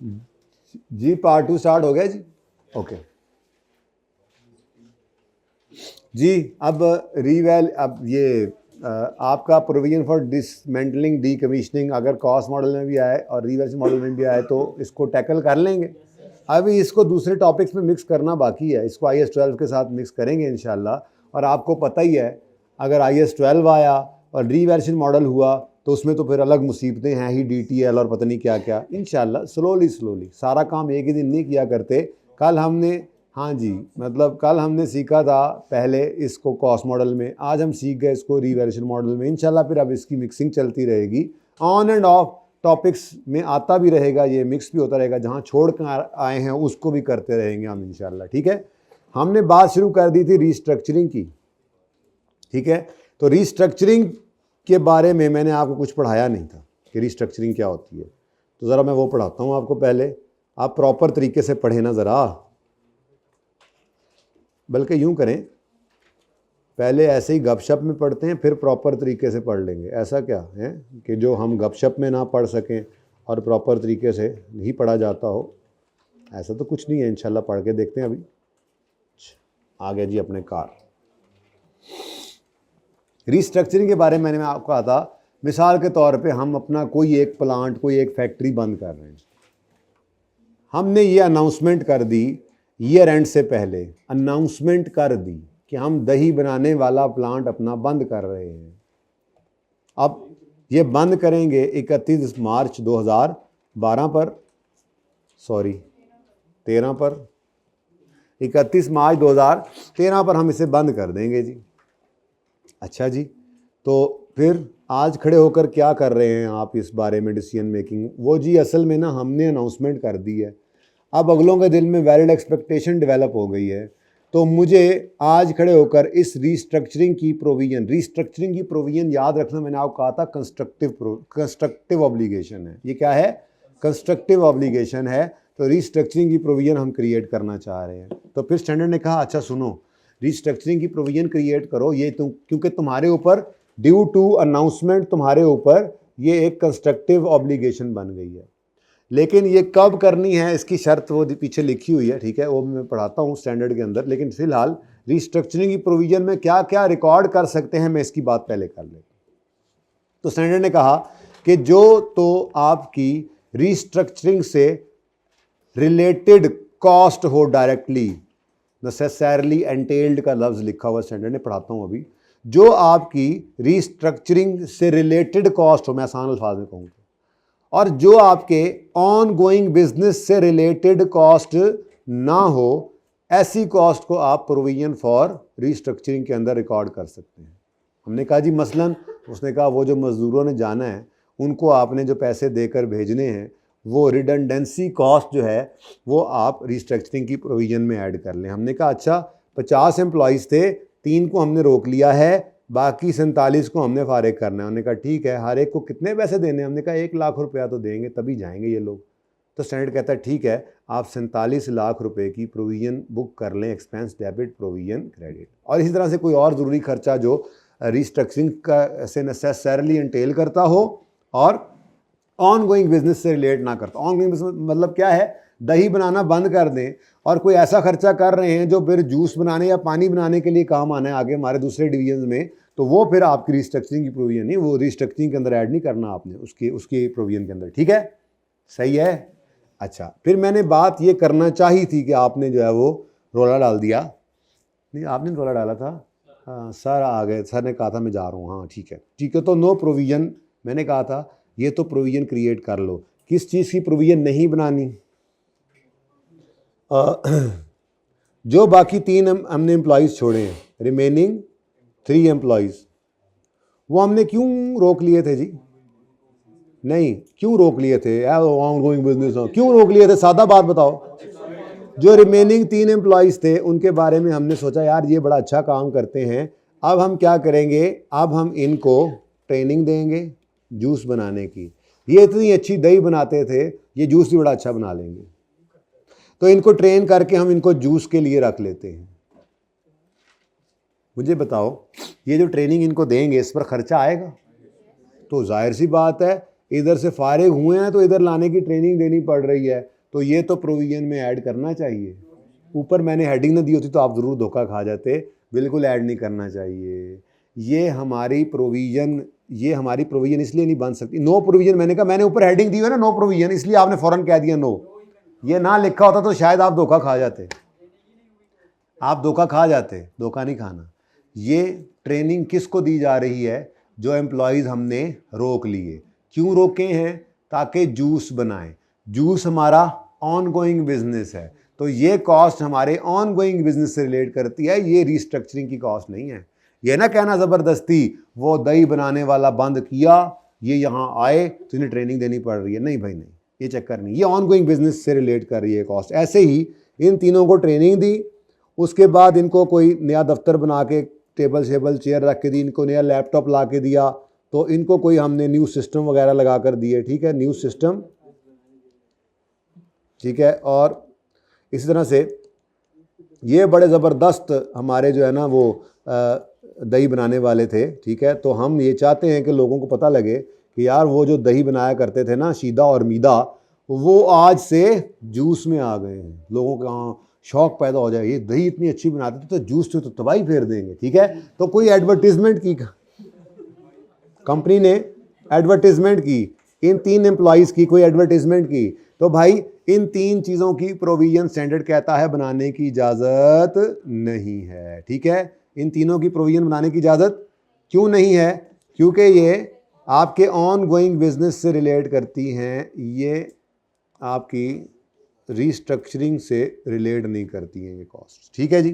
जी part 2 start हो गया जी। Okay जी। अब अब ये आपका provision for dismantling D commissioning अगर कॉस्ट मॉडल में भी आए और रिवैल्यूएशन मॉडल में भी आए तो इसको टैकल कर लेंगे। अभी इसको दूसरे टॉपिक्स में मिक्स करना बाकी है, इसको IAS 12 के साथ मिक्स करेंगे इंशाल्लाह। और आपको पता ही है अगर IAS 12 आया और रिवैल्यूएशन मॉडल हुआ तो उसमें तो फिर अलग मुसीबतें हैं ही, DTL और पता नहीं क्या क्या। इंशाल्लाह स्लोली सारा काम एक ही दिन नहीं किया करते। कल हमने हाँ जी, मतलब कल हमने सीखा था पहले इसको कॉस्ट मॉडल में, आज हम सीख गए इसको रिवैल्यूएशन मॉडल में। इंशाल्लाह फिर अब इसकी मिक्सिंग चलती रहेगी, ऑन एंड ऑफ टॉपिक्स में आता भी रहेगा, ये मिक्स भी होता रहेगा। जहाँ छोड़ कर आए हैं उसको भी करते रहेंगे हम इंशाल्लाह। ठीक है, हमने बात शुरू कर दी थी रीस्ट्रक्चरिंग की। ठीक है, तो रीस्ट्रक्चरिंग के बारे में मैंने आपको कुछ पढ़ाया नहीं था कि रीस्ट्रक्चरिंग क्या होती है, तो ज़रा मैं वो पढ़ाता हूँ आपको। पहले आप प्रॉपर तरीके से पढ़े ना ज़रा, बल्कि यूँ करें पहले ऐसे ही गपशप में पढ़ते हैं फिर प्रॉपर तरीके से पढ़ लेंगे। ऐसा क्या है कि जो हम गपशप में ना पढ़ सकें और प्रॉपर तरीके से नहीं पढ़ा जाता हो, ऐसा तो कुछ नहीं है। इंशाल्लाह पढ़ के देखते हैं। अभी आ गया जी अपने कार। रीस्ट्रक्चरिंग के बारे में मैंने आपको कहा था, मिसाल के तौर पे हम अपना कोई एक प्लांट, कोई एक फैक्ट्री बंद कर रहे हैं। हमने ये अनाउंसमेंट कर दी ईयर एंड से पहले, अनाउंसमेंट कर दी कि हम दही बनाने वाला प्लांट अपना बंद कर रहे हैं। अब ये बंद करेंगे 31 मार्च 2012 पर, सॉरी 13 पर, 31 मार्च 2013 पर हम इसे बंद कर देंगे जी। अच्छा जी, तो फिर आज खड़े होकर क्या कर रहे हैं आप इस बारे में डिसीजन मेकिंग? वो जी असल में ना हमने अनाउंसमेंट कर दी है, अब अगलों के दिल में वैलिड एक्सपेक्टेशन डेवलप हो गई है। तो मुझे आज खड़े होकर इस रीस्ट्रक्चरिंग की प्रोविजन याद रखना, मैंने आपको कहा था कंस्ट्रक्टिव ऑब्लिगेशन है। ये क्या है? कंस्ट्रक्टिव ऑब्लिगेशन है। तो रीस्ट्रक्चरिंग की प्रोविजन हम क्रिएट करना चाह रहे हैं। तो फिर स्टैंडर्ड ने कहा अच्छा सुनो, रीस्ट्रक्चरिंग की प्रोविजन क्रिएट करो, ये क्योंकि तुम्हारे ऊपर ड्यू टू अनाउंसमेंट तुम्हारे ऊपर ये एक कंस्ट्रक्टिव ऑब्लिगेशन बन गई है। लेकिन ये कब करनी है इसकी शर्त वो पीछे लिखी हुई है। ठीक है, वो मैं पढ़ाता हूँ स्टैंडर्ड के अंदर। लेकिन फिलहाल रीस्ट्रक्चरिंग की प्रोविजन में क्या क्या रिकॉर्ड कर सकते हैं, मैं इसकी बात पहले कर लेता। तो स्टैंडर्ड ने कहा कि जो तो आपकी रीस्ट्रक्चरिंग से रिलेटेड कॉस्ट हो, डायरेक्टली नेसेसरली एंटेल्ड का लफ्ज़ लिखा हुआ स्टैंडर्ड ने, पढ़ाता हूँ अभी। जो आपकी रीस्ट्रक्चरिंग से रिलेटेड कॉस्ट हो, मैं आसान अल्फाज में कहूँगा, और जो आपके ऑन गोइंग बिजनेस से रिलेटेड कॉस्ट ना हो, ऐसी कॉस्ट को आप प्रोविजन फॉर रीस्ट्रक्चरिंग के अंदर रिकॉर्ड कर सकते हैं। हमने कहा जी मसलन, उसने कहा वो जो मजदूरों ने जाना है उनको आपने जो पैसे देकर भेजने हैं, वो रिडंडेंसी कॉस्ट जो है वो आप रीस्ट्रक्चरिंग की प्रोविजन में ऐड कर लें। हमने कहा अच्छा 50 एम्प्लॉयज़ थे, 3 को हमने रोक लिया है, बाकी 47 को हमने फारिग करना है। हमने कहा ठीक है, हर एक को कितने पैसे देने? हमने कहा 1 लाख रुपया तो देंगे तभी जाएंगे ये लोग। तो स्टैंडर्ड कहता है ठीक है, आप 47 लाख रुपए की प्रोविजन बुक कर लें, एक्सपेंस डेबिट प्रोविजन क्रेडिट। और इसी तरह से कोई और ज़रूरी खर्चा जो रीस्ट्रक्चरिंग का से नेसेसरली एंटेल करता हो और ऑन गोइंग बिजनेस से रिलेट ना करता। ऑन गोइंग बिजनेस मतलब क्या है? दही बनाना बंद कर दें और कोई ऐसा खर्चा कर रहे हैं जो फिर जूस बनाने या पानी बनाने के लिए काम आना है आगे हमारे दूसरे डिवीजन में, तो वो फिर आपकी रीस्ट्रक्चरिंग की प्रोविजन नहीं, वो रीस्ट्रक्चरिंग के अंदर ऐड नहीं करना आपने, उसके प्रोविजन के अंदर। ठीक है, सही है। अच्छा, फिर मैंने बात ये करना चाही थी कि आपने जो है वो रोला डाल दिया। नहीं, आपने रोला डाला था। हाँ, सर आ गए, सर ने कहा था मैं जा रहा हूँ। हाँ ठीक है, ठीक है। तो नो प्रोविजन, मैंने कहा था ये तो प्रोविजन क्रिएट कर लो। किस चीज़ की प्रोविजन नहीं बनानी? जो बाकी 3 हमने एम्प्लॉयज़ छोड़े हैं, रिमेनिंग 3 एम्प्लॉयज़, वो हमने क्यों रोक लिए थे जी? नहीं, क्यों रोक लिए थे? ऑन गोइंग बिजनेस क्यों रोक लिए थे? सादा बात बताओ। जो रिमेनिंग 3 एम्प्लॉयज़ थे उनके बारे में हमने सोचा यार ये बड़ा अच्छा काम करते हैं, अब हम क्या करेंगे, अब हम इनको ट्रेनिंग देंगे जूस बनाने की। ये इतनी अच्छी दही बनाते थे, ये जूस भी बड़ा अच्छा बना लेंगे, तो इनको ट्रेन करके हम इनको जूस के लिए रख लेते हैं। मुझे बताओ, ये जो ट्रेनिंग इनको देंगे इस पर खर्चा आएगा? तो जाहिर सी बात है इधर से फारिग हुए हैं तो इधर लाने की ट्रेनिंग देनी पड़ रही है, तो ये तो प्रोविजन में ऐड करना चाहिए। ऊपर मैंने हेडिंग ना दी होती तो आप ज़रूर धोखा खा जाते, बिल्कुल ऐड नहीं करना चाहिए। ये हमारी प्रोविजन इसलिए नहीं बन सकती। नो प्रोविजन, मैंने कहा, मैंने ऊपर हेडिंग दी है ना नो प्रोविजन, इसलिए आपने फ़ौरन कह दिया नो। ये ना लिखा होता तो शायद आप धोखा खा जाते, धोखा नहीं खाना। ये ट्रेनिंग किसको दी जा रही है? जो एम्प्लॉयज़ हमने रोक लिए। क्यों रोके हैं? ताकि जूस बनाएं। जूस हमारा ऑन गोइंग बिजनेस है, तो ये कॉस्ट हमारे ऑन गोइंग बिजनेस से रिलेट करती है, ये रीस्ट्रक्चरिंग की कॉस्ट नहीं है। ये ना कहना ज़बरदस्ती वो दही बनाने वाला बंद किया, ये यहाँ आए तो इन्हें ट्रेनिंग देनी पड़ रही है, नहीं भाई नहीं, ये चक्कर नहीं। ये ऑन गोइंग बिजनेस से रिलेट कर रही है कॉस्ट। ऐसे ही इन तीनों को ट्रेनिंग दी, उसके बाद इनको कोई नया दफ्तर बना के टेबल शेबल चेयर रख के दी, इनको नया लैपटॉप ला के दिया, तो इनको कोई हमने न्यू सिस्टम वगैरह लगा कर दिए, ठीक है, न्यू सिस्टम, ठीक है। और इसी तरह से ये बड़े ज़बरदस्त हमारे जो है ना वो दही बनाने वाले थे, ठीक है। तो हम ये चाहते हैं कि लोगों को पता लगे कि यार वो जो दही बनाया करते थे ना शीदा और मीदा, वो आज से जूस में आ गए हैं। लोगों का शौक पैदा हो जाए, ये दही इतनी अच्छी बनाते थे तो जूस से तो तबाही फेर देंगे, ठीक है। तो कोई एडवर्टीजमेंट की, कंपनी ने एडवर्टीजमेंट की, इन 3 एम्प्लॉयज़ की कोई एडवर्टीजमेंट की, तो भाई इन 3 चीज़ों की प्रोविजन स्टैंडर्ड कहता है बनाने की इजाज़त नहीं है, ठीक है। इन तीनों की प्रोविजन बनाने की इजाज़त क्यों नहीं है? क्योंकि ये आपके ऑन गोइंग बिजनेस से रिलेट करती हैं, ये आपकी रीस्ट्रक्चरिंग से रिलेट नहीं करती हैं ये कॉस्ट, ठीक है जी।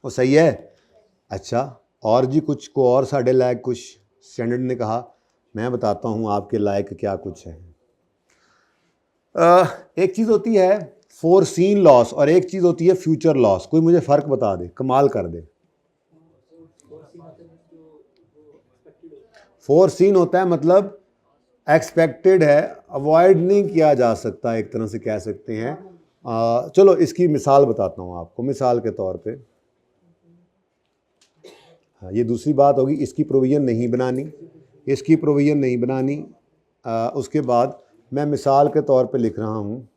वो सही है। अच्छा, और जी कुछ को और साढ़े लायक कुछ स्टैंडर्ड ने कहा, मैं बताता हूँ आपके लायक क्या कुछ है। एक चीज़ होती है फोरसीन लॉस और एक चीज़ होती है फ्यूचर लॉस। कोई मुझे फ़र्क बता दे, कमाल कर दे। फोरसीन होता है मतलब एक्सपेक्टेड है, अवॉइड नहीं किया जा सकता, एक तरह से कह सकते हैं। चलो इसकी मिसाल बताता हूँ आपको। मिसाल के तौर पे, हाँ, ये दूसरी बात होगी, इसकी प्रोविज़न नहीं बनानी, इसकी प्रोविज़न नहीं बनानी। उसके बाद मैं मिसाल के तौर पे लिख रहा हूँ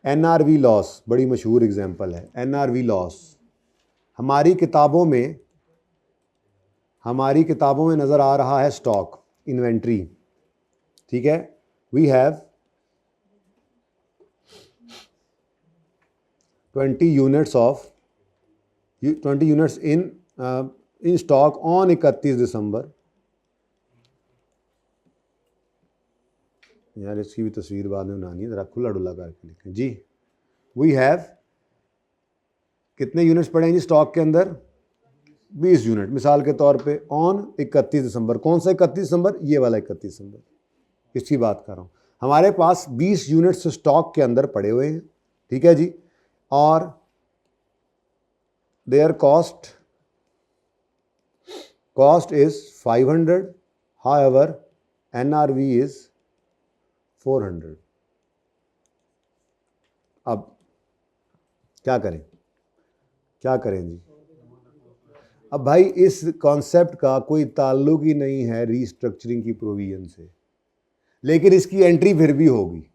NRV लॉस, बड़ी मशहूर एग्जांपल है NRV लॉस। हमारी किताबों में नज़र आ रहा है स्टॉक, इन्वेंट्री, ठीक है। We have 20 units in stock on 31 December. यार इसकी भी तस्वीर बाद में बनानी है, ज़रा खुला डुला करके लिखें जी। वी हैव कितने यूनिट्स पड़े हैं जी स्टॉक के अंदर? 20 यूनिट मिसाल के तौर पे ऑन 31 दिसंबर। कौन सा 31 दिसंबर? ये वाला 31 दिसंबर, इसकी बात कर रहा हूँ। हमारे पास 20 यूनिट्स स्टॉक के अंदर पड़े हुए हैं, ठीक है जी। और there cost is 500, however NRV is 400। अब क्या करें जी? अब भाई इस कॉन्सेप्ट का कोई ताल्लुक ही नहीं है रीस्ट्रक्चरिंग की प्रोविजन से, लेकिन इसकी एंट्री फिर भी होगी।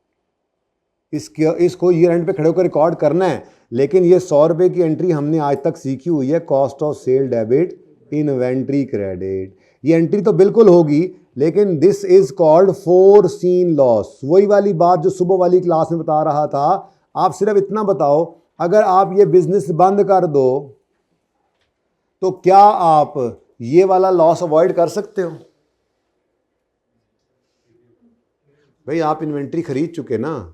इसको ईयर एंड पे खड़े होकर रिकॉर्ड करना है, लेकिन ये 100 रुपये की एंट्री हमने आज तक सीखी हुई है, cost of sale debit inventory credit. ये एंट्री तो बिल्कुल होगी, लेकिन this is called foreseen loss. वही वाली बात जो सुबह वाली क्लास में बता रहा था। आप सिर्फ इतना बताओ, अगर आप ये बिजनेस बंद कर दो तो क्या आप ये वाला लॉस अवॉइड कर सकते हो? भाई आप इन्वेंट्री खरीद चुके ना,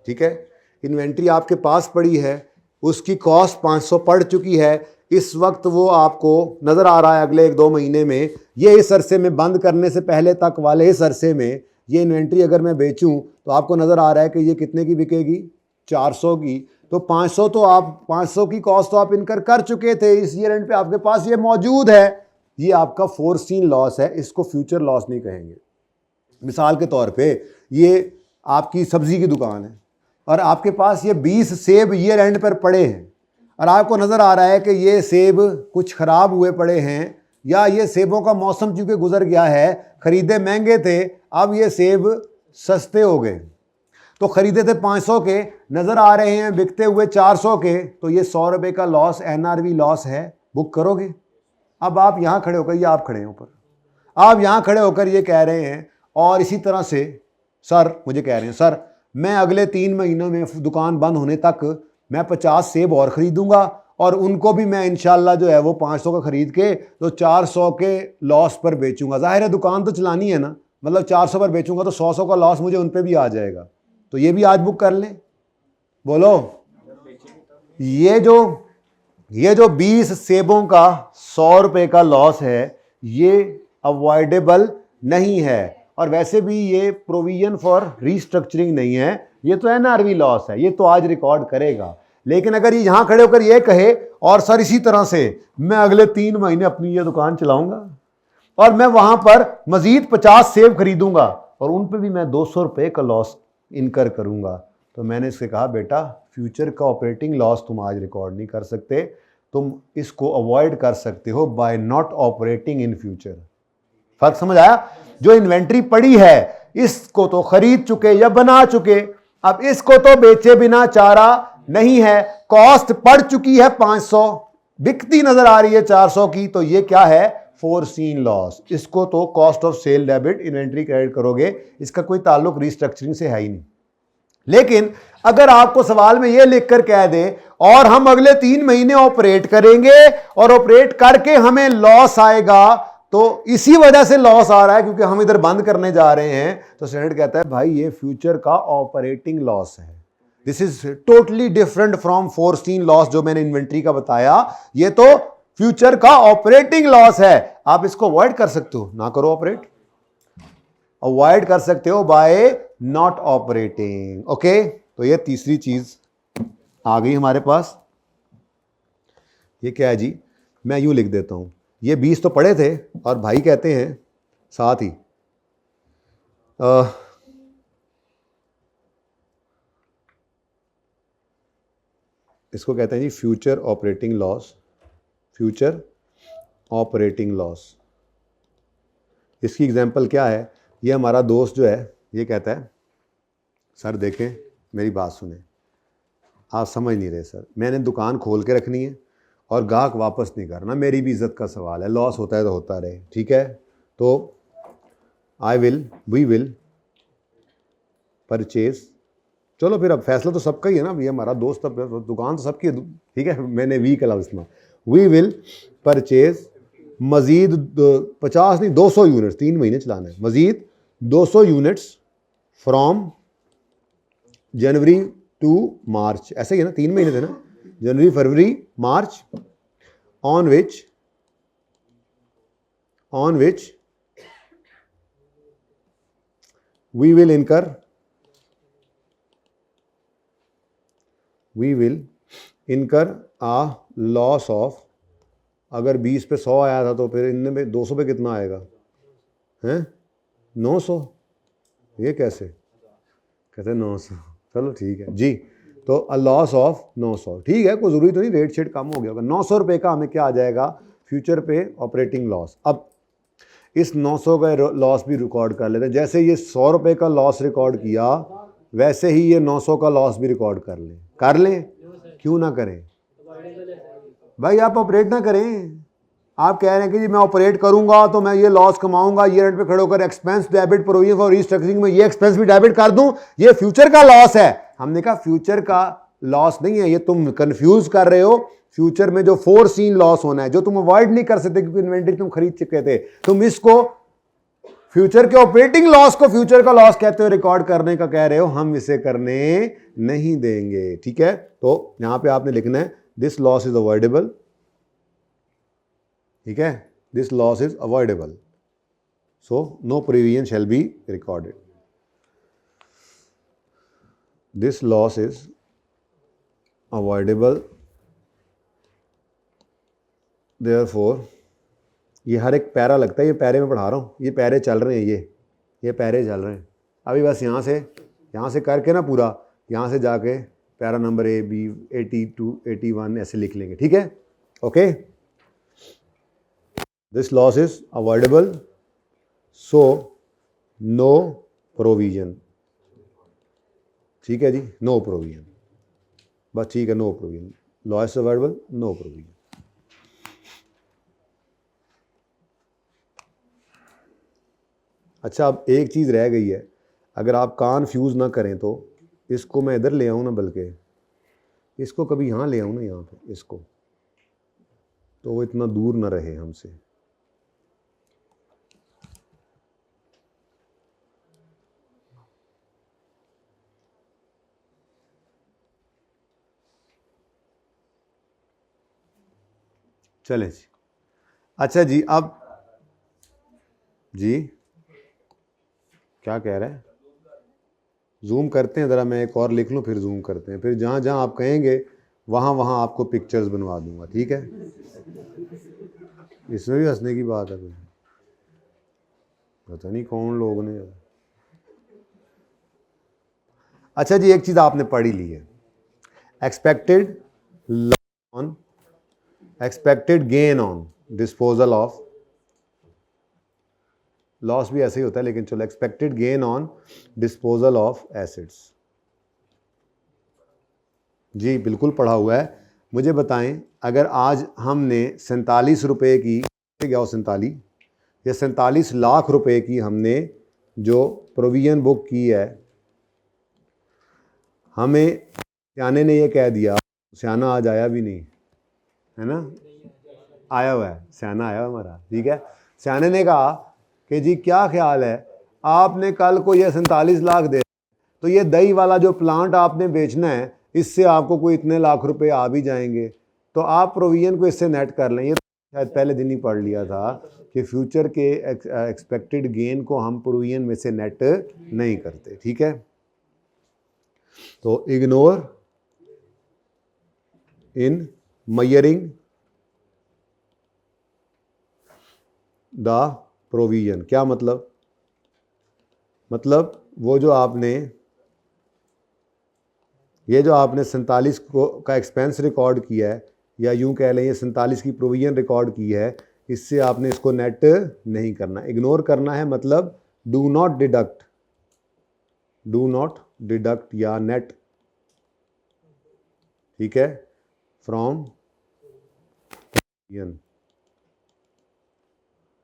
ठीक है। इन्वेंट्री आपके पास पड़ी है, उसकी कॉस्ट 500 पड़ चुकी है। इस वक्त वो आपको नज़र आ रहा है अगले 1-2 महीने में, ये इस अरसे में बंद करने से पहले तक वाले इस अरसे में ये इन्वेंट्री अगर मैं बेचूं तो आपको नज़र आ रहा है कि ये कितने की बिकेगी? 400 की। तो 500 की कॉस्ट तो आप इनकर कर चुके थे, इस ईयर एंड पे आपके पास ये मौजूद है। ये आपका फोरसीन लॉस है, इसको फ्यूचर लॉस नहीं कहेंगे। मिसाल के तौर पे ये आपकी सब्जी की दुकान है और आपके पास ये 20 सेब ईयर एंड पर पड़े हैं और आपको नज़र आ रहा है कि ये सेब कुछ ख़राब हुए पड़े हैं, या ये सेबों का मौसम चूंकि गुजर गया है, खरीदे महंगे थे, अब ये सेब सस्ते हो गए, तो खरीदे थे 500 के, नजर आ रहे हैं बिकते हुए 400 के, तो ये 100 रुपए का लॉस, एनआरवी लॉस है, बुक करोगे? अब आप यहां खड़े होकर, ये आप खड़े हैं ऊपर, आप यहां खड़े होकर ये कह रहे हैं, और इसी तरह से सर मुझे कह रहे हैं सर मैं अगले 3 महीनों में दुकान बंद होने तक मैं 50 सेब और खरीदूंगा, और उनको भी मैं इंशाल्लाह जो है वो 500 का खरीद के तो 400 के लॉस पर बेचूंगा। जाहिर है दुकान तो चलानी है ना, मतलब 400 पर बेचूंगा तो 100 का लॉस मुझे उन पे भी आ जाएगा, तो ये भी आज बुक कर लें। बोलो, ये जो 20 सेबों का 100 रुपए का लॉस है, ये अवॉइडेबल नहीं है, और वैसे भी ये प्रोविजन फॉर रीस्ट्रक्चरिंग नहीं है, ये तो एनआरवी लॉस है, ये तो आज रिकॉर्ड करेगा। लेकिन अगर ये यहां खड़े होकर ये कहे और सर इसी तरह से मैं अगले 3 महीने अपनी ये दुकान चलाऊंगा और मैं वहां पर मजीद 50 सेब खरीदूंगा और उन पे भी मैं 200 रुपए का लॉस इनकर करूंगा, तो मैंने इससे कहा बेटा फ्यूचर का ऑपरेटिंग लॉस तुम आज रिकॉर्ड नहीं कर सकते, तुम इसको अवॉइड कर सकते हो by not operating in future. फर्क समझ आया? जो इन्वेंट्री पड़ी है इसको तो खरीद चुके या बना चुके, अब इसको तो बेचे बिना चारा नहीं है, कॉस्ट पड़ चुकी है 500, बिकती नजर आ रही है 400 की, तो ये क्या है? Foreseen loss. इसको तो cost of sale debit inventory credit करोगे, इसका कोई ताल्लुक रिस्ट्रक्चरिंग से है ही नहीं। लेकिन अगर आपको सवाल में यह लिखकर कह दे और हम अगले 3 महीने ऑपरेट करेंगे और ऑपरेट करके हमें लॉस आएगा, तो इसी वजह से लॉस आ रहा है क्योंकि हम इधर बंद करने जा रहे हैं, तो स्टैंडर्ड कहता है भाई ये फ्यूचर का ऑपरेटिंग लॉस है, this is totally different from foreseen loss जो मैंने इन्वेंट्री का बताया, ये तो फ्यूचर का ऑपरेटिंग लॉस है। आप इसको अवॉइड कर सकते हो, ना करो ऑपरेट, अवॉइड कर सकते हो बाय नॉट ऑपरेटिंग। ओके, तो ये तीसरी चीज आ गई हमारे पास। ये क्या है जी? मैं यूं लिख देता हूं, ये 20 तो पढ़े थे और भाई कहते हैं साथ ही इसको कहते हैं जी future operating loss, future operating loss. इसकी एग्जांपल क्या है? ये हमारा दोस्त जो है ये कहता है सर देखें मेरी बात सुने, आप समझ नहीं रहे सर, मैंने दुकान खोल के रखनी है और गाहक वापस नहीं करना, मेरी भी इज्जत का सवाल है, लॉस होता है तो होता रहे, ठीक है, तो वी विल परचेज, चलो फिर अब फैसला तो सबका ही है ना, ये हमारा दोस्त, अब दुकान तो सबकी है, ठीक है, मैंने वी का लफ्ज़ इस्तेमाल, वी विल परचेज मजीद 50 नहीं 200 यूनिट्स, 3 महीने चलाना है, मजीद 200 units from January to March, ऐसे ही है ना, 3 महीने थे ना, जनवरी फरवरी मार्च, on which we will incur a loss of, अगर 20 पे 100 आया था तो फिर इनमें में 200 पे कितना आएगा? हैं 900। ये कैसे? कहते 900, चलो ठीक है जी, तो अ लॉस ऑफ 900, ठीक है, कोई ज़रूरी तो नहीं रेट शेट कम हो गया होगा, 900 रुपये का हमें क्या आ जाएगा? फ्यूचर पे ऑपरेटिंग लॉस। अब इस 900 का लॉस भी रिकॉर्ड कर लेते हैं, जैसे ये 100 रुपये का लॉस रिकॉर्ड किया वैसे ही ये 900 का लॉस भी रिकॉर्ड कर लें, क्यों ना करें भाई? आप ऑपरेट ना करें, आप कह रहे हैं कि जी मैं ऑपरेट करूंगा तो मैं ये लॉस कमाऊंगा, ये रेट पे खड़े होकर expense debit provision for restructuring में ये एक्सपेंस भी डेबिट कर दूं, ये फ्यूचर का लॉस है। हमने कहा फ्यूचर का लॉस नहीं है, ये तुम कंफ्यूज कर रहे हो, फ्यूचर में जो फोरसीन लॉस होना है जो तुम अवॉइड नहीं कर सकते क्योंकि इन्वेंटरी तुम खरीद चुके थे, तुम इसको फ्यूचर के ऑपरेटिंग लॉस को फ्यूचर का लॉस कहते हो, रिकॉर्ड करने का कह रहे हो, हम इसे करने नहीं देंगे, ठीक है। तो यहां पे आपने लिखना है दिस लॉस इज अवॉइडेबल, ठीक है, this loss is avoidable, so no provision shall be recorded, this loss is avoidable, therefore, ये हर एक पैरा लगता है, ये पैरे में पढ़ा रहा हूँ, ये पैरे चल रहे हैं, ये पैरे चल रहे हैं, अभी बस यहाँ से करके ना पूरा यहाँ से जाके पैरा नंबर A, B, 82, 81 ऐसे लिख लेंगे, ठीक है, okay. This loss is avoidable, so no provision. ठीक है जी, नो प्रोविजन, बस ठीक है, no provision, loss avoidable, no provision. अच्छा, अब एक चीज़ रह गई है, अगर आप कान फ्यूज़ ना करें तो इसको मैं इधर ले आऊँ ना, बल्कि इसको कभी यहाँ ले आऊँ ना, यहाँ पे इसको, तो वो इतना दूर ना रहे हमसे। चले जी, अच्छा जी, अब जी क्या कह रहे हैं? जूम करते हैं ज़रा, मैं एक और लिख लूँ फिर जूम करते हैं, फिर जहाँ जहाँ आप कहेंगे वहाँ वहाँ आपको पिक्चर्स बनवा दूंगा, ठीक है? इसमें भी हंसने की बात है कोई? पता नहीं कौन लोग ने। अच्छा जी, एक चीज़ आपने पढ़ी ली है, expected on, expected gain on disposal of, loss भी ऐसे ही होता है लेकिन चलो, expected gain on disposal of assets. जी बिल्कुल पढ़ा हुआ है। मुझे बताएं, अगर आज हमने 47 रुपये की, क्या हो 47 या 47 लाख रुपए की हमने जो प्रोविजन बुक की है, हमें सियाने ने ये कह दिया, सियाना आज आया भी नहीं है ना, आया हुआ है सियाना, आया हुआ हमारा, ठीक है। सियाने ने कहा कि जी क्या ख्याल है, आपने कल को ये 47 लाख दे, तो ये दही वाला जो प्लांट आपने बेचना है, इससे आपको कोई इतने लाख रुपए आ भी जाएंगे, तो आप प्रोविजन को इससे नेट कर लें। ये शायद पहले दिन ही पढ़ लिया था कि फ्यूचर के एक्सपेक्टेड गेन को हम प्रोविजन में से नेट नहीं करते, ठीक है। तो ignore in measuring the provision. क्या मतलब? मतलब वो जो आपने, ये जो आपने 47 को का एक्सपेंस रिकॉर्ड किया है, या यूं कह लें ये 47 की प्रोविजन रिकॉर्ड की है, इससे आपने इसको नेट नहीं करना, इग्नोर करना है। मतलब do not deduct, do not deduct या नेट, ठीक है, फ्रॉम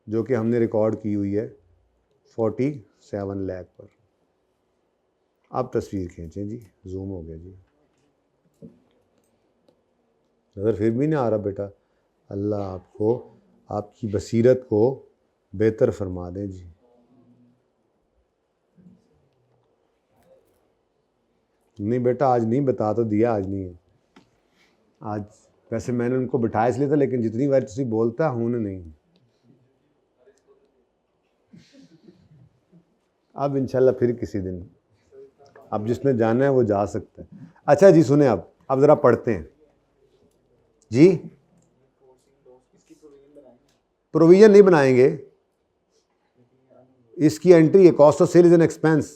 जो कि हमने रिकॉर्ड की हुई है 47 लाख पर। अब तस्वीर खींचें जी, जूम हो गया जी, नज़र फिर भी नहीं आ रहा बेटा, अल्लाह आपको आपकी बसीरत को बेहतर फरमा दें जी। नहीं बेटा आज नहीं, बता तो दिया, आज नहीं है। आज वैसे मैंने उनको बिठाया इसलिए था, लेकिन जितनी बार तुम बोलता हूँ नहीं, अब इंशाल्लाह फिर किसी दिन, अब जिसने जाना है वो जा सकता है। अच्छा जी सुने, अब ज़रा पढ़ते हैं जी। प्रोविजन नहीं बनाएंगे, इसकी एंट्री है cost of sale is an expense,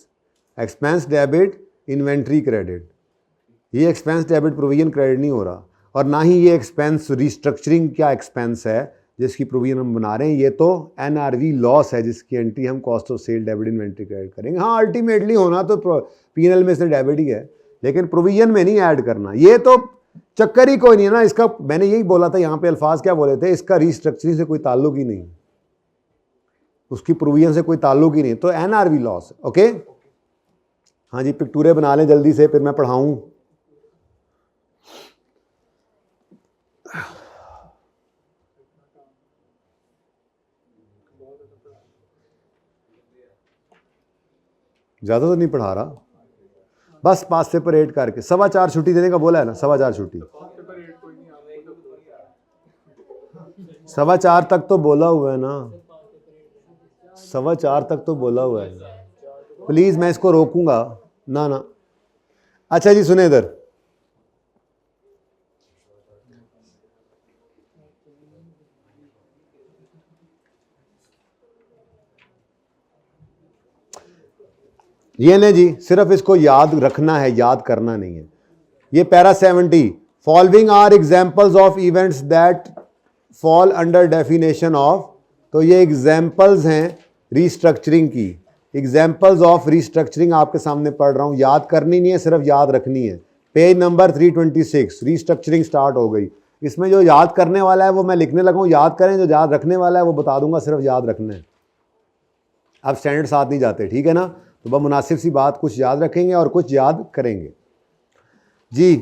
expense debit inventory credit. ये एक्सपेंस डेबिट प्रोविजन क्रेडिट नहीं हो रहा, और ना ही ये एक्सपेंस रिस्ट्रक्चरिंग क्या एक्सपेंस है जिसकी प्रोविजन हम बना रहे हैं, ये तो एनआरवी लॉस है जिसकी एंट्री हम cost of sale debit inventory credit करेंगे। हाँ अल्टीमेटली होना तो पीएनएल में से डेबिट ही है, लेकिन प्रोविजन में नहीं ऐड करना, ये तो चक्कर ही कोई नहीं है ना इसका। मैंने यही बोला था, यहाँ पे अल्फाज क्या बोले थे, इसका रिस्ट्रक्चरिंग से कोई ताल्लुक ही नहीं, उसकी प्रोविजन से कोई ताल्लुक ही नहीं, तो एनआरवी लॉस। ओके हाँ जी, पिक्टूरे बना लें जल्दी से, फिर मैं पढ़ाऊँ। ज़्यादा तो नहीं पढ़ा रहा, बस पास पेपर 8 करके 4:15 छुट्टी देने का बोला है ना, 4:15 छुट्टी, 4:15 तक तो बोला हुआ है ना, 4:15 तक तो बोला हुआ है। प्लीज़ मैं इसको रोकूंगा ना ना। अच्छा जी सुने इधर, ये नहीं जी, सिर्फ इसको याद रखना है, याद करना नहीं है। ये para 70, following are examples of events that fall under definition of तो ये एग्जाम्पल्स हैं रीस्ट्रक्चरिंग की। एग्जाम्पल्स ऑफ रीस्ट्रक्चरिंग आपके सामने पढ़ रहा हूँ, याद करनी नहीं है, सिर्फ याद रखनी है। पेज नंबर 326, रीस्ट्रक्चरिंग स्टार्ट हो गई। इसमें जो याद करने वाला है वो मैं लिखने लगा हूँ, याद करें, जो याद रखने वाला है वो बता दूंगा, सिर्फ याद रखना है। अब स्टैंडर्ड साथ नहीं जाते, ठीक है ना। तो वह मुनासिब सी बात, कुछ याद रखेंगे और कुछ याद करेंगे जी।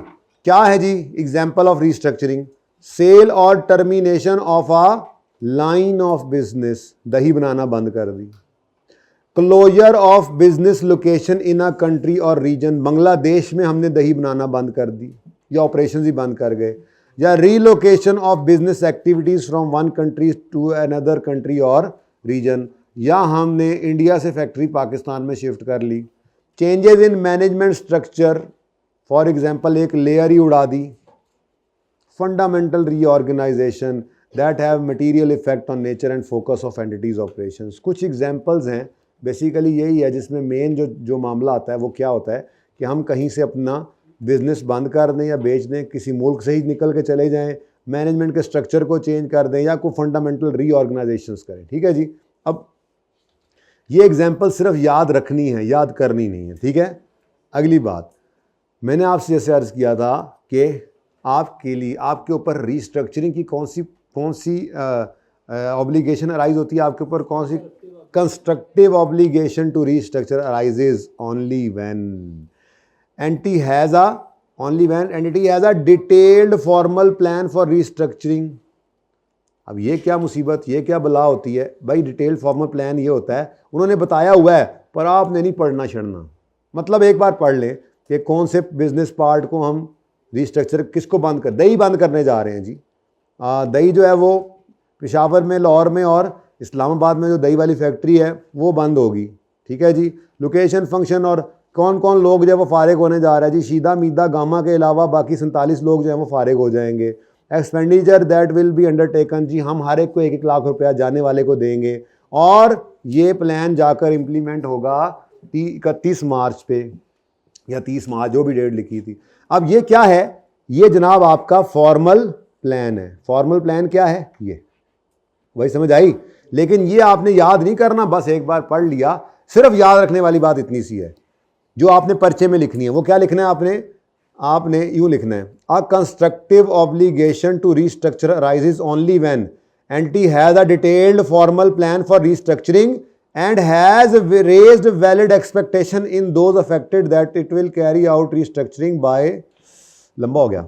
क्या है जी एग्जाम्पल ऑफ रीस्ट्रक्चरिंग? सेल और termination of a line of business, दही बनाना बंद कर दी। Closure of business location in a country और रीजन, बांग्लादेश में हमने दही बनाना बंद कर दी या ऑपरेशन ही बंद कर गए। या relocation of business activities from one country to another country और रीजन, या हमने इंडिया से फैक्ट्री पाकिस्तान में शिफ्ट कर ली। Changes in management structure, for example एक लेयर ही उड़ा दी। Fundamental reorganisation that have material effect on nature and focus of entities operations. कुछ एग्जांपल्स हैं, बेसिकली यही है जिसमें मेन जो मामला आता है वो क्या होता है कि हम कहीं से अपना बिजनेस बंद कर दें या बेच दें, किसी मुल्क से ही निकल के चले जाएं, मैनेजमेंट के स्ट्रक्चर को चेंज कर दें या कोई फंडामेंटल रीऑर्गेनाइजेशंस करें, ठीक है जी। अब ये एग्जांपल सिर्फ याद रखनी है, याद करनी नहीं है, ठीक है। अगली बात, मैंने आपसे जैसे अर्ज़ किया था कि आपके लिए, आपके ऊपर रीस्ट्रक्चरिंग की कौन सी ऑब्लिगेशन अराइज होती है, आपके ऊपर कौन सी? Constructive obligation to restructure arises only when entity has a only when entity has a detailed formal plan for restructuring. अब ये क्या मुसीबत, ये क्या बला होती है भाई? डिटेल्ड फॉर्मल प्लान ये होता है उन्होंने बताया हुआ है पर आपने नहीं पढ़ना छड़ना। मतलब एक बार पढ़ लें कि कौन से बिजनेस पार्ट को हम रीस्ट्रक्चर, किसको बंद कर, दही बंद करने जा रहे हैं जी। दही जो है वो पेशावर में, लाहौर में और इस्लामाबाद में जो दही वाली फैक्ट्री है वो बंद होगी, ठीक है जी। लोकेशन, फंक्शन और कौन कौन लोग जो है वो फारिग होने जा रहा है जी। शीदा, मीदा, गामा के अलावा बाकी 47 लोग जो हैं वो फारिग हो जाएंगे। Expenditure that will be undertaken जी, हम हर एक को 1-1 लाख रुपया जाने वाले को देंगे और ये प्लान जाकर इम्प्लीमेंट होगा 31 मार्च पे या 30 मार्च, जो भी डेट लिखी थी। अब ये क्या है? ये जनाब आपका फॉर्मल प्लान है। फॉर्मल प्लान क्या है? ये वही समझ आई, लेकिन ये आपने याद नहीं करना, बस एक बार पढ़ लिया। सिर्फ याद रखने वाली बात इतनी सी है जो आपने पर्चे में लिखनी है। वो क्या लिखना है आपने यूं लिखना है, a constructive obligation to restructure arises only when entity has a detailed formal plan for restructuring and has raised valid expectation in those affected that it will carry out restructuring by, लंबा हो गया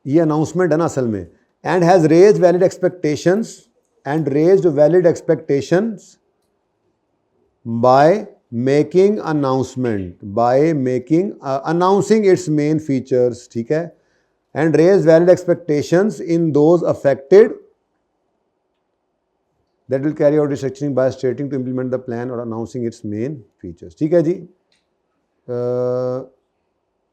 ये announcement है ना असल में, and has raised valid expectations and raised valid expectations by making announcement, by making announcing its main features, ठीक है, and raised valid expectations in those affected that will carry out restructuring by stating to implement the plan or announcing its main features, ठीक है जी।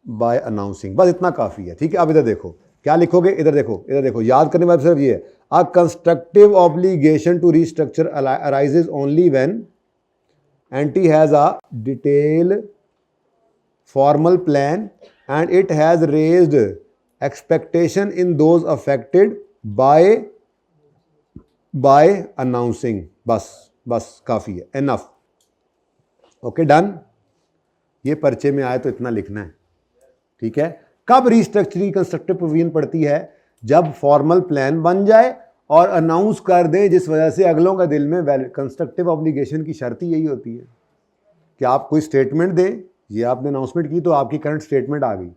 by announcing, बस इतना काफ़ी है, ठीक है। अब इधर देखो क्या लिखोगे, इधर देखो, याद करने वाला सिर्फ ये है, a constructive obligation to restructure arises only when entity has a detailed formal plan and it has raised expectation in those affected by announcing, बस काफ़ी है, enough, ओके डन। ये पर्चे में आए तो इतना लिखना है, ठीक है। कब रीस्ट्रक्चरिंग कंस्ट्रक्टिव प्रोविजन पड़ती है? जब फॉर्मल प्लान बन जाए और अनाउंस कर दें, जिस वजह से अगलों का दिल में वैलिड। कंस्ट्रक्टिव ऑब्लिगेशन की शर्त ही यही होती है कि आप कोई स्टेटमेंट दें, ये आपने अनाउंसमेंट की तो आपकी करंट स्टेटमेंट आ गई।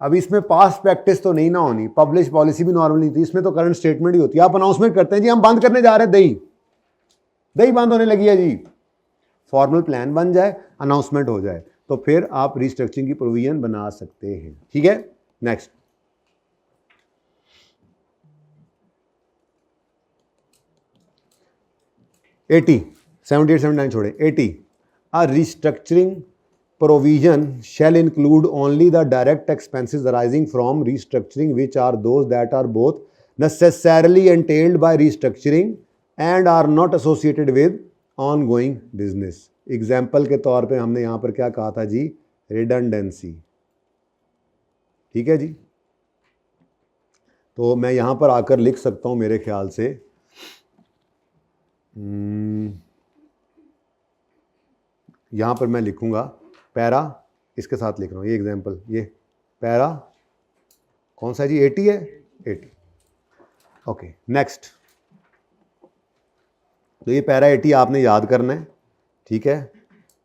अब इसमें पास्ट प्रैक्टिस तो नहीं ना होनी, पब्लिश पॉलिसी भी नॉर्मल नहीं थी, इसमें तो करंट स्टेटमेंट ही होती है। आप अनाउंसमेंट करते हैं जी हम बंद करने जा रहे हैं, दही बंद होने लगी है जी। फॉर्मल प्लान बन जाए, अनाउंसमेंट हो जाए, तो फिर आप रीस्ट्रक्चरिंग की प्रोविजन बना सकते हैं, ठीक है। नेक्स्ट, एटी 78 79 छोड़े, 80 अ restructuring provision shall include only the direct expenses arising from restructuring, which are those that are both necessarily entailed by restructuring and are not associated with ongoing business. Example के तौर पे हमने यहाँ पर क्या कहा था जी? रिडंडेंसी, ठीक है जी। तो मैं यहाँ पर आकर लिख सकता हूँ मेरे ख्याल से यहाँ पर मैं लिखूँगा पैरा, इसके साथ लिख रहा हूँ ये एग्जाम्पल, ये पैरा कौन सा जी, 80 है, 80। ओके नेक्स्ट, तो ये पैरा 80 आपने याद करना है, ठीक है,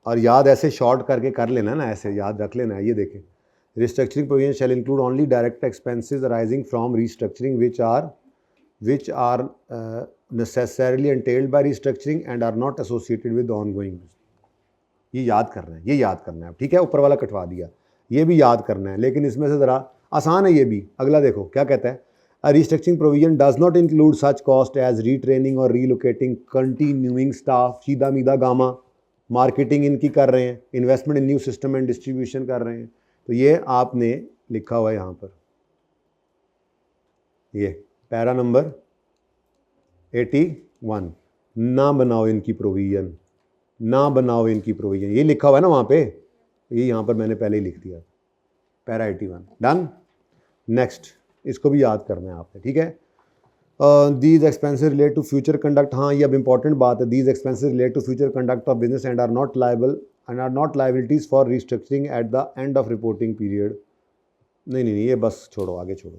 और याद ऐसे शॉर्ट करके कर लेना ना, ऐसे याद रख लेना है। ये देखें, restructuring provision shall include only direct expenses arising from restructuring which are necessarily entailed by restructuring and are not associated with ongoing। ये याद करना है, ये याद करना है, ठीक है, ऊपर वाला कटवा दिया, ये भी याद करना है, लेकिन इसमें से ज़रा आसान है ये भी। अगला देखो क्या कहता है, A restructuring provision does not include such cost as retraining or relocating continuing staff, सीधा मीधा गामा, मार्केटिंग इनकी कर रहे हैं, investment in new system and distribution कर रहे हैं, तो ये आपने लिखा हुआ है यहाँ पर, ये पैरा नंबर 81, ना बनाओ इनकी प्रोविजन, ना बनाओ इनकी प्रोविजन, ये लिखा हुआ है ना वहाँ पे, ये यहाँ पर मैंने पहले ही लिख दिया, पैरा 81 डन। नेक्स्ट, इसको भी याद करना है आपने, ठीक है। These expenses relate to future conduct, हाँ ये अब इंपॉर्टेंट बात है, these expenses relate to future conduct of business and are not liabilities for restructuring at the end of reporting period. नहीं, ये बस छोड़ो, आगे छोड़ो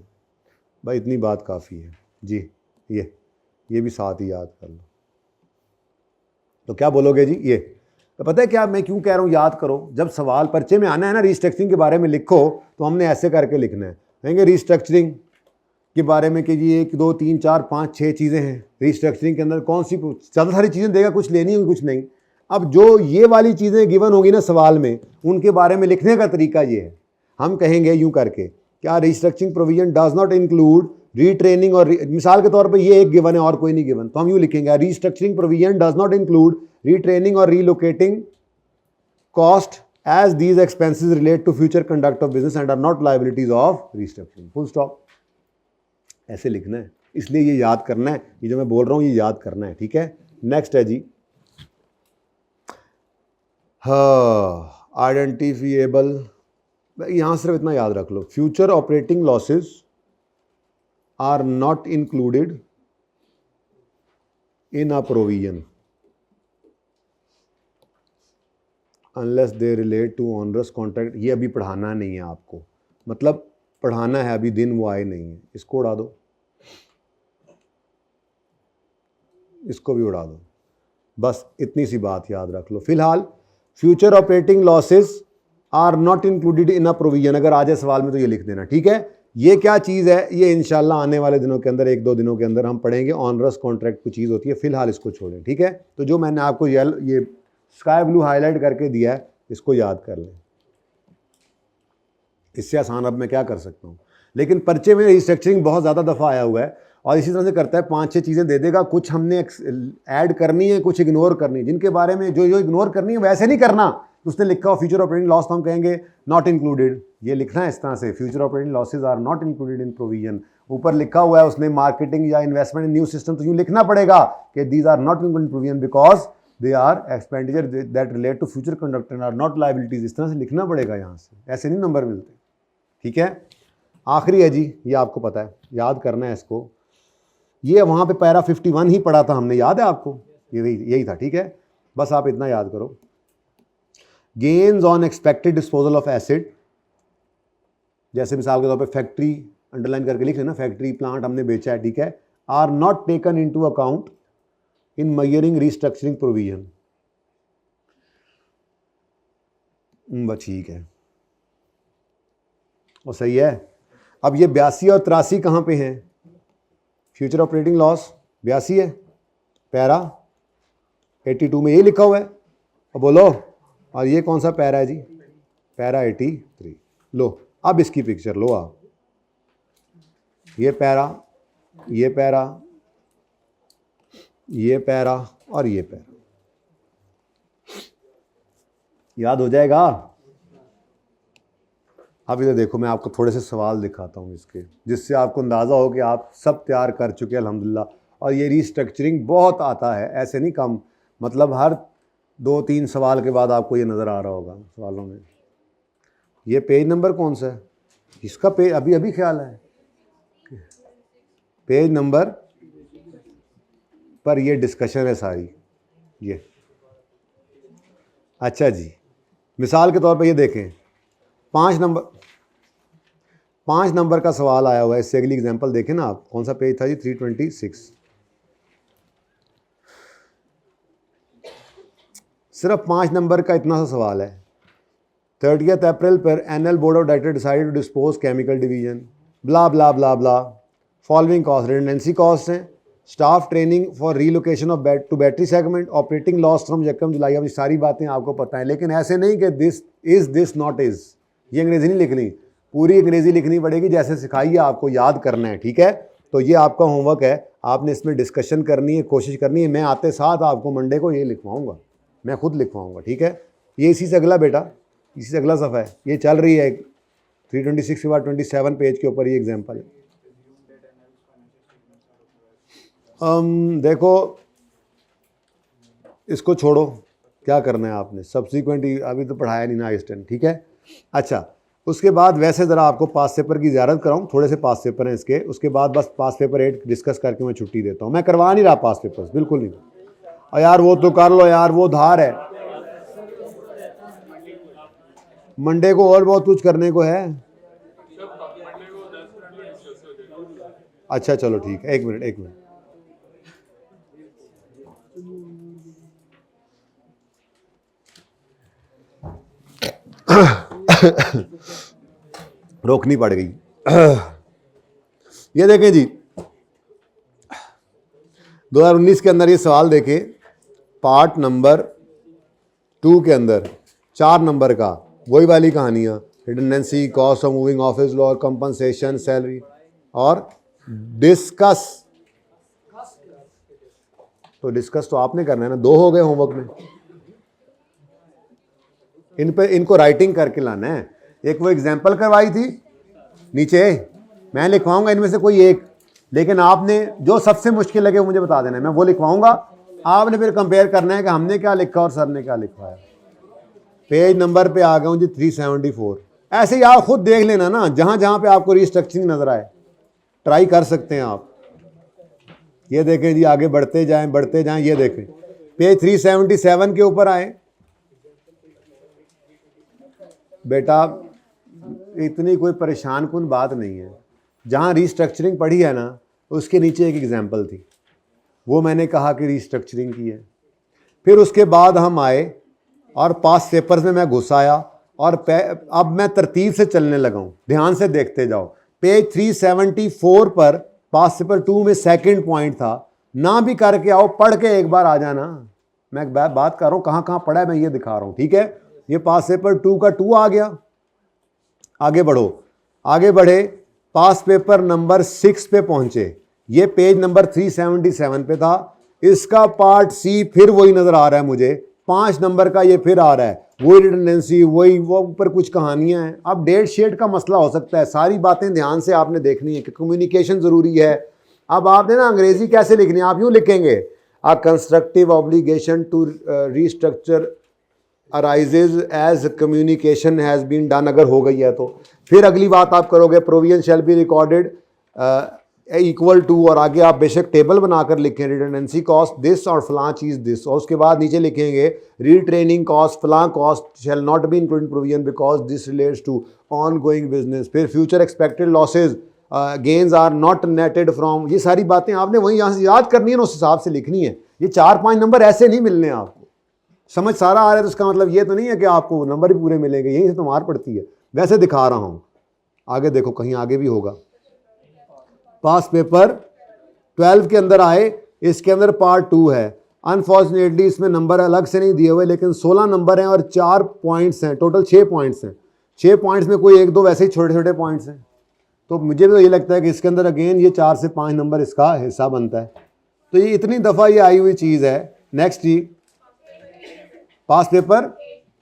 भाई, इतनी बात काफ़ी है जी। ये भी साथ ही याद कर लो। तो क्या बोलोगे जी, ये तो पता है क्या मैं क्यों कह रहा हूँ याद करो, जब सवाल पर्चे में आना है ना रिस्ट्रक्चरिंग के बारे में लिखो, तो हमने ऐसे करके लिखना है, कहेंगे रिस्ट्रक्चरिंग के बारे में कि जी 1 2 3 4 5 6 चीज़ें हैं, रिस्ट्रक्चरिंग के अंदर कौन सी ज़्यादा सारी चीज़ें देगा, कुछ लेनी होगी कुछ नहीं। अब जो ये वाली चीज़ें गिवन होगी ना सवाल में, उनके बारे में लिखने का तरीका ये है, हम कहेंगे यूँ करके, क्या restructuring provision does not include retraining, और मिसाल के तौर पर ये एक गिवन है और कोई नहीं गिवन, तो हम यूँ लिखेंगे restructuring provision does not include retraining और relocating cost as these expenses relate to future conduct of business and are not liabilities of restructuring, full stop। ऐसे लिखना है, इसलिए ये याद करना है, ये जो मैं बोल रहा हूँ ये याद करना है, ठीक है। नेक्स्ट है जी, हाँ आइडेंटिफिएबल, यहाँ सिर्फ इतना याद रख लो, future operating losses are not included in a provision unless they relate to onerous contract. ये अभी पढ़ाना नहीं है आपको, मतलब पढ़ाना है, अभी दिन वो आए नहीं है, इसको उड़ा दो, इसको भी उड़ा दो, बस इतनी सी बात याद रख लो। फिलहाल future operating losses are not included in a provision, अगर आ जाए सवाल में तो ये लिख देना, ठीक है। ये क्या चीज़ है, ये इंशाल्लाह आने वाले दिनों के अंदर 1 2 दिनों के अंदर हम पढ़ेंगे, ऑनरस कॉन्ट्रैक्ट की चीज़ होती है, फिलहाल इसको छोड़ें, ठीक है। तो जो मैंने आपको ये स्काई ब्लू हाईलाइट करके दिया है, इसको याद कर लें, इससे आसान अब मैं क्या कर सकता हूँ। लेकिन पर्चे में रिस्ट्रक्चरिंग बहुत ज़्यादा दफ़ा आया हुआ है, और इसी तरह से करता है, 5 6 चीज़ें दे देगा, कुछ हमने ऐड करनी है, कुछ इग्नोर करनी है, जिनके बारे में जो इग्नोर करनी है वैसे नहीं करना। उसने लिखा हो फ्यूचर ऑपरेटिंग लॉस, तो हम कहेंगे नॉट इंक्लूडेड, ये लिखना है इस तरह से, future operating losses are not included in provision. ऊपर लिखा हुआ है उसने मार्केटिंग या इन्वेस्टमेंट इन न्यू सिस्टम, तो यूँ लिखना पड़ेगा कि these are not included in provision because they are expenditure that relate to future conduct and are not liabilities, इस तरह से लिखना पड़ेगा यहाँ से, ऐसे नहीं नंबर मिलते, ठीक है। आखिरी है जी, ये आपको पता है, याद करना है इसको, ये वहाँ पे पैरा 51 ही पढ़ा था हमने, याद है आपको, यही था, ठीक है। बस आप इतना याद करो, gains on expected disposal of asset, जैसे मिसाल के तौर पे फैक्ट्री अंडरलाइन करके लिख लेना, फैक्ट्री प्लांट हमने बेचा है, ठीक है, are not taken into account in measuring restructuring provision, बस ठीक है और सही है। अब ये 82 और 83 कहाँ पे हैं, फ्यूचर ऑपरेटिंग लॉस 82 है, पैरा 82 में ये लिखा हुआ है, और बोलो, और ये कौन सा पैरा है जी, पैरा 83। लो अब इसकी पिक्चर लो आप, ये पैरा, ये पैरा, ये पैरा और ये पैरा, याद हो जाएगा। अब इधर देखो, मैं आपको थोड़े से सवाल दिखाता हूँ इसके, जिससे आपको अंदाज़ा हो कि आप सब तैयार कर चुके हैं अल्हम्दुलिल्लाह। और ये रिस्ट्रक्चरिंग बहुत आता है, ऐसे नहीं कम, मतलब हर 2 3 सवाल के बाद आपको ये नज़र आ रहा होगा सवालों में। ये पेज नंबर कौन सा है, इसका पेज अभी ख्याल है, पेज नंबर पर ये डिस्कशन है सारी ये। अच्छा जी, मिसाल के तौर पे ये देखें, 5 नंबर का सवाल आया हुआ है। इससे अगली एग्जांपल देखें ना आप, कौन सा पेज था जी? 326। सिर्फ 5 नंबर का इतना सा सवाल है। 30 अप्रैल पर annual board of director decided to dispose chemical division blah blah blah blah. Following cost redundancy cost हैं, staff training for relocation of to battery segment, operating loss from यकम जुलाई। अब ये सारी बातें आपको पता है, लेकिन ऐसे नहीं कि दिस नॉट इज। ये अंग्रेजी नहीं लिखनी, पूरी अंग्रेजी लिखनी पड़ेगी जैसे सिखाई है, आपको याद करना है, ठीक है। तो ये आपका होमवर्क है, आपने इसमें डिस्कशन करनी है, कोशिश करनी है। मैं आते साथ आपको मंडे को ये लिखवाऊंगा, मैं खुद लिखवाऊंगा, ठीक है। ये इसी से अगला बेटा, इसी से अगला सफ़ा है, ये चल रही है 326 के बाद 27 पेज के ऊपर ये एग्जाम्पल है। देखो इसको छोड़ो, क्या करना है आपने, सब्सिक्वेंट अभी तो पढ़ाया नहीं ना आइंस्टाइन, ठीक है। अच्छा, उसके बाद वैसे ज़रा आपको पास पेपर की ज़ियारत कराऊँ, थोड़े से पास पेपर हैं इसके, उसके बाद बस पास पेपर 8 डिस्कस करके मैं छुट्टी देता हूँ। मैं करवा नहीं रहा पास पेपर्स, बिल्कुल नहीं। और यार वो तो कर लो यार, वो धार है, मंडे को और बहुत कुछ करने को है। अच्छा चलो ठीक है, एक मिनट। रोकनी पड़ गई। ये देखें जी, 2019 के अंदर ये सवाल देखें, पार्ट नंबर 2 के अंदर 4 नंबर का, वही वाली कहानियाँ, redundancy, cost of moving office law, compensation, salary और डिस्कस। तो डिस्कस तो आपने करना है ना, 2 हो गए होमवर्क में। इनको राइटिंग करके लाना है। एक वो एग्जाम्पल करवाई थी नीचे, मैं लिखवाऊंगा इनमें से कोई एक, लेकिन आपने जो सबसे मुश्किल लगे मुझे बता देना है, मैं वो लिखवाऊंगा। आपने फिर कंपेयर करना है कि हमने क्या लिखा और सर ने क्या लिखवाया। पेज नंबर पे आ गया हूँ जी 374। ऐसे ही आप खुद देख लेना ना, जहाँ जहाँ पे आपको रिस्ट्रक्चरिंग नजर आए ट्राई कर सकते हैं आप। ये देखें जी, आगे बढ़ते जाएं। ये देखें पेज 377 के ऊपर आए। बेटा इतनी कोई परेशान कुन बात नहीं है, जहाँ रिस्ट्रक्चरिंग पढ़ी है ना उसके नीचे एक एग्जाम्पल थी, वो मैंने कहा कि रिस्ट्रक्चरिंग की है। फिर उसके बाद हम आए और पास पेपर्स में मैं घुस आया और अब मैं तरतीब से चलने लगा हूँ, ध्यान से देखते जाओ। पेज 374 पर पास पेपर 2 में सेकंड पॉइंट था, ना भी करके आओ, पढ़ के एक बार आ जाना। मैं बात कर रहा हूँ कहाँ कहाँ पढ़ा है, मैं ये दिखा रहा हूँ, ठीक है। ये पास पेपर 2 का 2 आ गया। आगे बढ़े पास पेपर नंबर 6 पे पहुंचे, ये पेज नंबर 377 पे था। इसका पार्ट सी फिर वही नजर आ रहा है मुझे, 5 नंबर का ये फिर आ रहा है, वही रिडंडेंसी, वही वो ऊपर कुछ कहानियां हैं। अब डेट शीट का मसला हो सकता है, सारी बातें ध्यान से आपने देखनी है कि कम्युनिकेशन जरूरी है। अब आपने ना अंग्रेजी कैसे लिखनी है, आप यूं लिखेंगे, a constructive obligation to restructure arises as communication has been done, अगर हो गई है तो। फिर अगली बात आप करोगे, provision shall be recorded equal to, और आगे आप बेशक टेबल बनाकर लिखें, रिडंडेंसी कॉस्ट दिस और फलां चीज़ दिस, और उसके बाद नीचे लिखेंगे रीट्रेनिंग कॉस्ट फलां cost shall not be including provision because this relates to ongoing business. फिर future expected losses gains are not netted from, ये सारी बातें आपने वहीं यहाँ से याद करनी है ना, उस हिसाब से लिखनी है। ये 4-5 नंबर ऐसे नहीं मिलने आपको, समझ सारा आ रहा है तो उसका मतलब ये तो नहीं है कि आपको नंबर भी पूरे मिलेंगे, यहीं से तो मार पड़ती है। वैसे दिखा रहा हूँ, आगे देखो, कहीं आगे भी होगा। पास पेपर 12 के अंदर आए, इसके अंदर पार्ट 2 है। अनफॉर्चुनेटली इसमें नंबर अलग से नहीं दिए हुए, लेकिन 16 नंबर हैं और 4 पॉइंट्स हैं, टोटल 6 पॉइंट्स हैं। 6 पॉइंट्स में कोई 1-2 वैसे ही छोटे छोटे पॉइंट्स हैं, तो मुझे भी तो ये लगता है कि इसके अंदर अगेन ये 4 से 5 नंबर इसका हिस्सा बनता है। तो ये इतनी दफ़ा ये आई हुई चीज़ है। नेक्स्ट जी, पास पेपर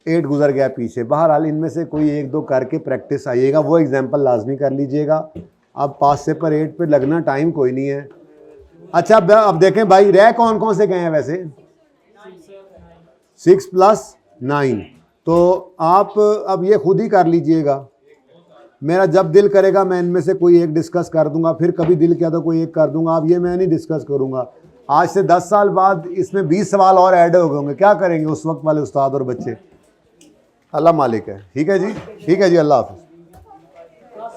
8 गुजर गया पीछे। बहरहाल इनमें से कोई 1-2 करके प्रैक्टिस आइएगा, वो एग्जाम्पल लाजमी कर लीजिएगा। अब पास पेपर 8 पे लगना टाइम कोई नहीं है। अच्छा अब देखें भाई, रह कौन कौन से गए हैं वैसे, 6 + 9, तो आप अब ये खुद ही कर लीजिएगा। मेरा जब दिल करेगा मैं इनमें से कोई एक डिस्कस कर दूंगा, फिर कभी दिल किया तो कोई एक कर दूंगा। अब ये मैं नहीं डिस्कस करूंगा। आज से 10 साल बाद इसमें 20 सवाल और ऐड हो गए होंगे, क्या करेंगे उस वक्त वाले उस्ताद और बच्चे? अल्लाह मालिक है। ठीक है जी, ठीक है जी, अल्लाह हाफ़िज़।